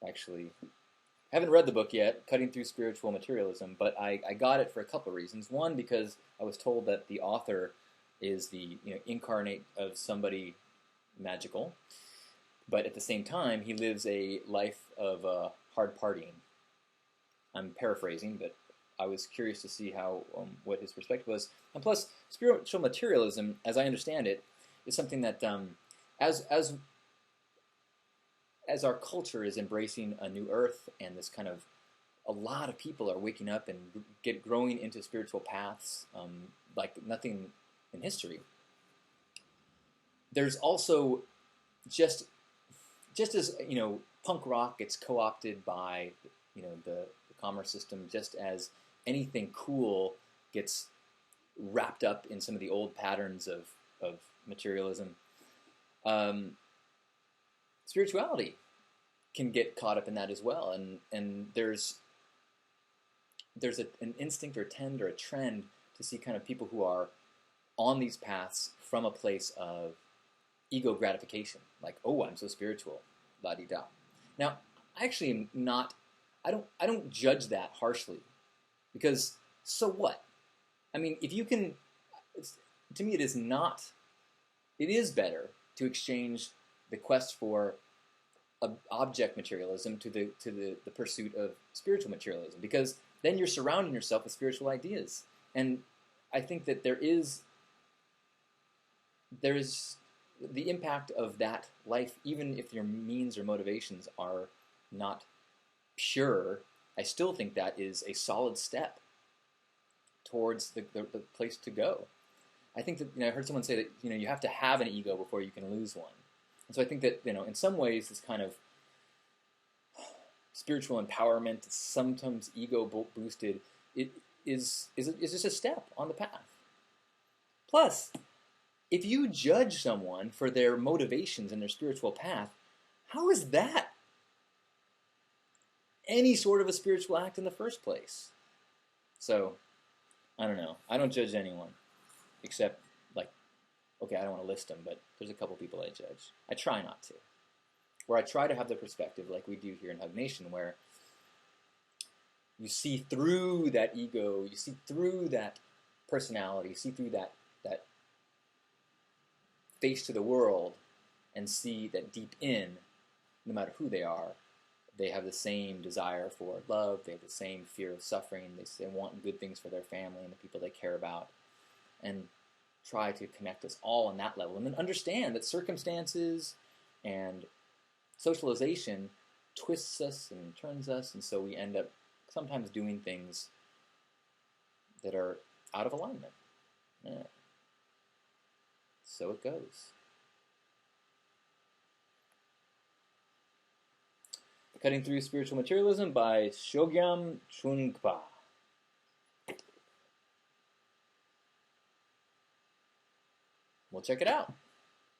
actually. I haven't read the book yet, Cutting Through Spiritual Materialism, but I got it for a couple of reasons. One, because I was told that the author is the incarnate of somebody magical, but at the same time, he lives a life of hard partying. I'm paraphrasing, but I was curious to see how what his perspective was. And plus, spiritual materialism, as I understand it, is something that as as as our culture is embracing a new earth and this kind of a lot of people are waking up and growing into spiritual paths like nothing in history. There's also just as punk rock gets co-opted by the commerce system, just as anything cool gets wrapped up in some of the old patterns of materialism. Spirituality can get caught up in that as well, and there's an instinct or a tend or a trend to see kind of people who are on these paths from a place of ego gratification, like, oh, I'm so spiritual, la di da. Now, I actually am not. I don't judge that harshly, because so what? I mean, if you can, to me, it is not. It is better to exchange the quest for object materialism to the pursuit of spiritual materialism, because then you're surrounding yourself with spiritual ideas. And I think that there is the impact of that life, even if your means or motivations are not pure. I still think that is a solid step towards the place to go. I think that I heard someone say that you have to have an ego before you can lose one. And so I think that in some ways this kind of spiritual empowerment, sometimes ego boosted, it is just a step on the path. Plus, if you judge someone for their motivations and their spiritual path, how is that any sort of a spiritual act in the first place? So, I don't know. I don't judge anyone, except, okay, I don't want to list them, but there's a couple people I judge. I try not to. Where I try to have the perspective, like we do here in Hug Nation, where you see through that ego, you see through that personality, you see through that face to the world, and see that deep in, no matter who they are, they have the same desire for love, they have the same fear of suffering, they want good things for their family and the people they care about, and try to connect us all on that level, and then understand that circumstances and socialization twists us and turns us, and so we end up sometimes doing things that are out of alignment. Yeah. So it goes. Cutting Through Spiritual Materialism by Shogyam Trungpa. We'll check it out.